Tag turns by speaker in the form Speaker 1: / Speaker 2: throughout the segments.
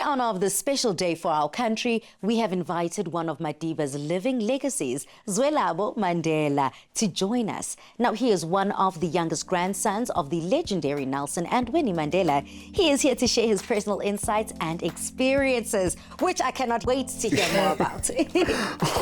Speaker 1: honor of this special day for our country, we have invited one of Madiba's living legacies, Zwelabo Mandela, to join us. Now, he is one of the youngest grandsons of the legendary Nelson and Winnie Mandela. He is here to share his personal insights and experiences, which I cannot wait to hear more about.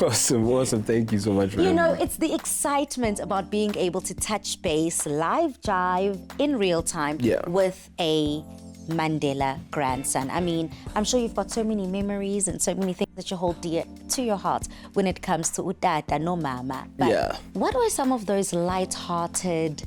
Speaker 2: Awesome. Thank you so much for having me.
Speaker 1: It's the excitement about being able to touch base, live jive, in real time with a Mandela grandson. I mean, I'm sure you've got so many memories and so many things that you hold dear to your heart when it comes to utata no mama. But what are some of those light-hearted,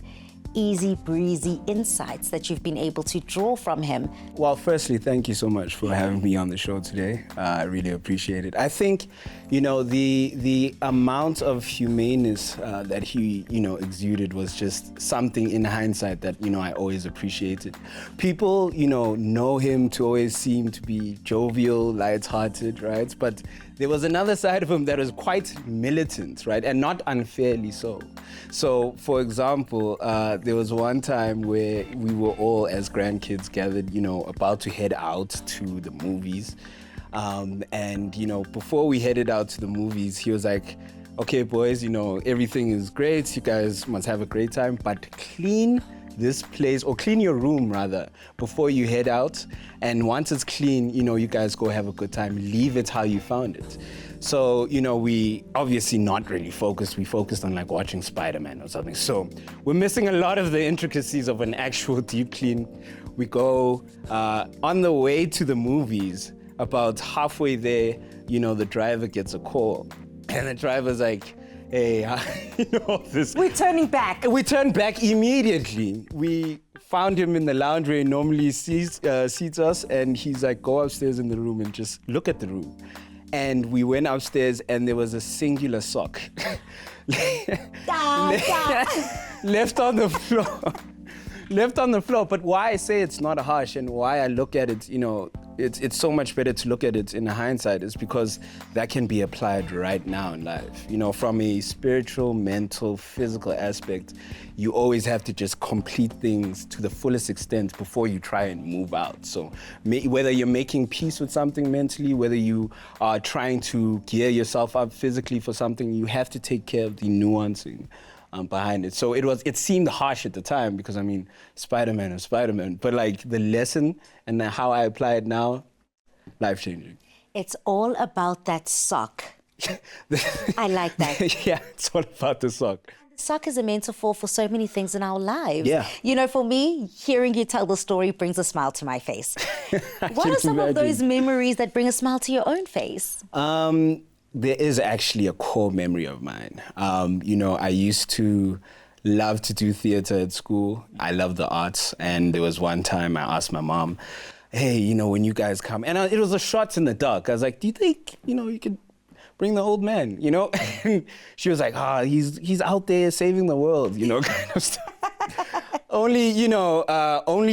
Speaker 1: easy breezy insights that you've been able to draw from him?
Speaker 2: Well, firstly, thank you so much for having me on the show today. I really appreciate it. I think, the amount of humaneness that he, exuded was just something in hindsight that, I always appreciated. People, know him to always seem to be jovial, lighthearted, right? But there was another side of him that was quite militant, right? And not unfairly so. So, for example, there was one time where we were all as grandkids gathered, about to head out to the movies. And, before we headed out to the movies, he was like, okay, boys, everything is great. You guys must have a great time, but clean this place, or clean your room rather, before you head out. And once it's clean, you guys go have a good time. Leave it how you found it. So, we obviously not really focused. We focused on like watching Spider-Man or something. So we're missing a lot of the intricacies of an actual deep clean. We go on the way to the movies. About halfway there, the driver gets a call. And the driver's like, hey, this.
Speaker 1: We're turning back.
Speaker 2: We turned back immediately. We found him in the lounge where he normally seats us, and he's like, go upstairs in the room and just look at the room. And we went upstairs, and there was a singular sock left on the floor. Left on the floor. But why I say it's not harsh and why I look at it, it's so much better to look at it in hindsight is because that can be applied right now in life. From a spiritual, mental, physical aspect, you always have to just complete things to the fullest extent before you try and move out. So whether you're making peace with something mentally, whether you are trying to gear yourself up physically for something, you have to take care of the nuancing behind it. So it seemed harsh at the time because, Spider-Man is Spider-Man. But like the lesson and how I apply it now, life-changing.
Speaker 1: It's all about that sock. I like that.
Speaker 2: Yeah, it's all about the sock.
Speaker 1: Sock is a metaphor for so many things in our lives.
Speaker 2: Yeah.
Speaker 1: For me, hearing you tell the story brings a smile to my face. What are some of those memories that bring a smile to your own face?
Speaker 2: There is actually a core memory of mine. I used to love to do theater at school. I love the arts. And there was one time I asked my mom, hey, when you guys come, and it was a shot in the dark. I was like, do you think, you could bring the old man, And she was like, he's out there saving the world, kind of stuff. Only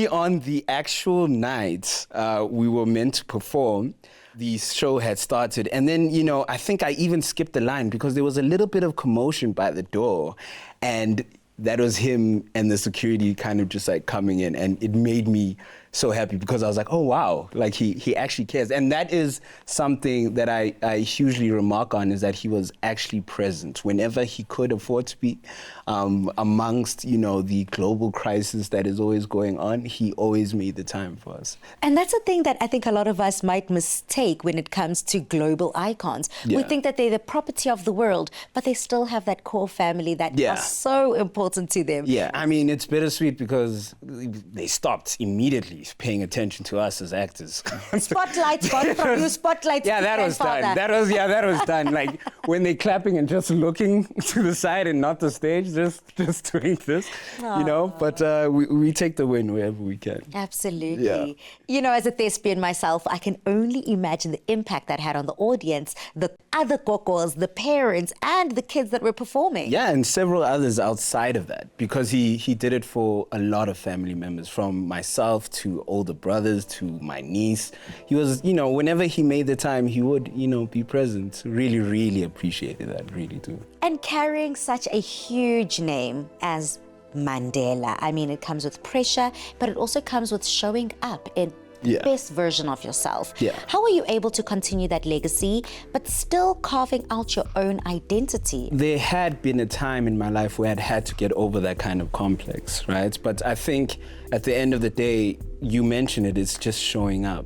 Speaker 2: on the actual night we were meant to perform, the show had started. And then, I think I even skipped the line because there was a little bit of commotion by the door. And that was him and the security kind of just like coming in. And it made me so happy because I was like, oh, wow, like he actually cares. And that is something that I hugely remark on, is that he was actually present whenever he could afford to be amongst, the global crisis that is always going on. He always made the time for us.
Speaker 1: And that's a thing that I think a lot of us might mistake when it comes to global icons.
Speaker 2: Yeah.
Speaker 1: We think that they're the property of the world, but they still have that core family that are so important to them.
Speaker 2: Yeah, it's bittersweet because they stopped immediately paying attention to us as actors.
Speaker 1: Spotlights gone from you, spotlights.
Speaker 2: Yeah, that was done. That was done. Like when they're clapping and just looking to the side and not the stage, just doing this, But we take the win wherever we can.
Speaker 1: Absolutely. Yeah. As a thespian myself, I can only imagine the impact that had on the audience, the other kokos, the parents, and the kids that were performing.
Speaker 2: Yeah, and several others outside of that, because he did it for a lot of family members, from myself to older brothers to my niece. He was, whenever he made the time, he would, be present. Really, really appreciated that, really do.
Speaker 1: And carrying such a huge name as Mandela, it comes with pressure, but it also comes with showing up in best version of yourself.
Speaker 2: Yeah.
Speaker 1: How are you able to continue that legacy, but still carving out your own identity?
Speaker 2: There had been a time in my life where I'd had to get over that kind of complex, right? But I think at the end of the day, you mentioned it, it's just showing up.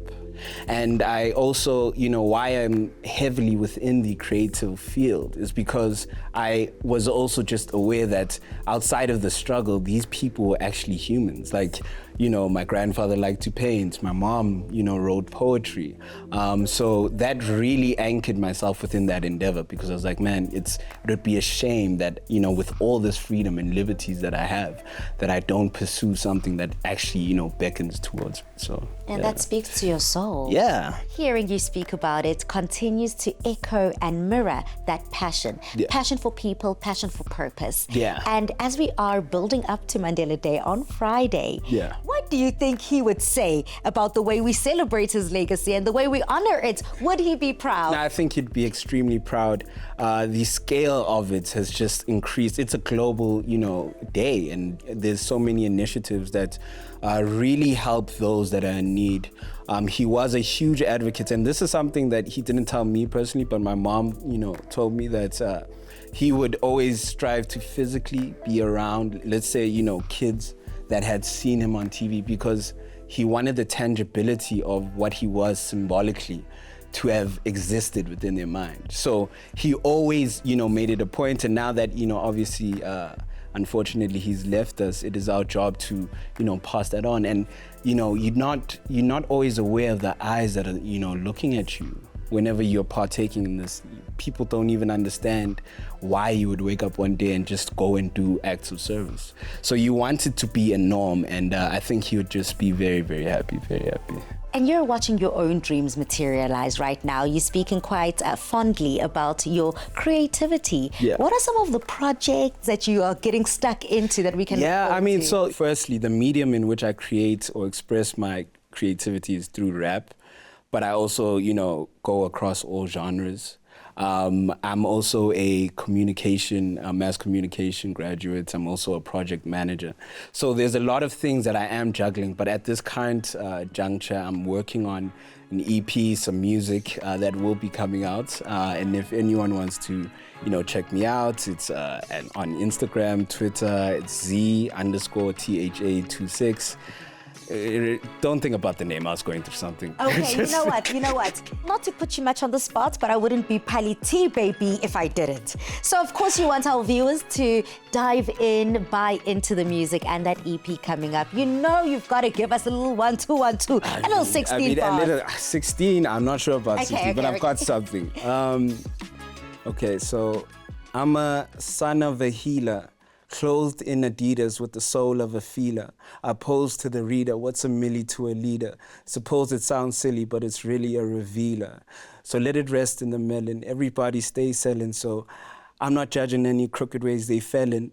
Speaker 2: And I also, why I'm heavily within the creative field is because I was also just aware that outside of the struggle, these people were actually humans. Like, my grandfather liked to paint. My mom, wrote poetry. So that really anchored myself within that endeavor because I was like, man, it would be a shame that, with all this freedom and liberties that I have, that I don't pursue something that actually, beckons towards me. So,
Speaker 1: and that speaks to your soul.
Speaker 2: Yeah.
Speaker 1: Hearing you speak about it continues to echo and mirror that passion.
Speaker 2: Yeah.
Speaker 1: Passion for people, passion for purpose.
Speaker 2: Yeah.
Speaker 1: And as we are building up to Mandela Day on Friday, what do you think he would say about the way we celebrate his legacy and the way we honor it? Would he be proud?
Speaker 2: I think he'd be extremely proud. The scale of it has just increased. It's a global, day, and there's so many initiatives that really help those that are in need. He was a huge advocate, and this is something that he didn't tell me personally, but my mom, told me that he would always strive to physically be around, let's say, kids that had seen him on TV because he wanted the tangibility of what he was symbolically to have existed within their mind. So he always, made it a point, and now that, obviously, unfortunately, he's left us, it is our job to, pass that on. And, you're not always aware of the eyes that are, looking at you whenever you're partaking in this. People don't even understand why you would wake up one day and just go and do acts of service. So you want it to be a norm, and I think he would just be very, very happy, very happy.
Speaker 1: And you're watching your own dreams materialize right now. You're speaking quite fondly about your creativity.
Speaker 2: Yeah.
Speaker 1: What are some of the projects that you are getting stuck into that we can look forward to?
Speaker 2: So firstly, the medium in which I create or express my creativity is through rap, but I also, go across all genres. I'm also a mass communication graduate. I'm also a project manager. So there's a lot of things that I am juggling, but at this current juncture, I'm working on an EP, some music that will be coming out. And if anyone wants to, check me out, it's on Instagram, Twitter, it's Z_THA26. Don't think about the name. I was going through something.
Speaker 1: Okay, you know what? Not to put you much on the spot, but I wouldn't be Pali-T, baby, if I didn't. So, of course, you want our viewers to dive in, buy into the music and that EP coming up. You've got to give us a little 1-2-1-2, a little 16 bars.
Speaker 2: A little 16, I'm not sure about 16, but I've got something. Okay, so I'm a son of a healer, clothed in Adidas with the soul of a feeler. I pose to the reader, what's a milli to a leader? Suppose it sounds silly, but it's really a revealer. So let it rest in the melon. Everybody stays selling, so I'm not judging any crooked ways they fell in.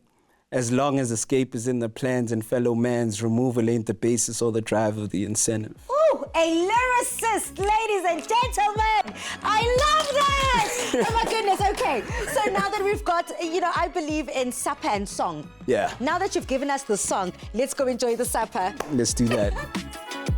Speaker 2: As long as escape is in the plans and fellow man's, removal ain't the basis or the drive of the incentive.
Speaker 1: Ooh, a lyricist, ladies and gentlemen. I love that. Oh my goodness, okay. So now that we've got, I believe in supper and song.
Speaker 2: Yeah.
Speaker 1: Now that you've given us the song, let's go enjoy the supper.
Speaker 2: Let's do that.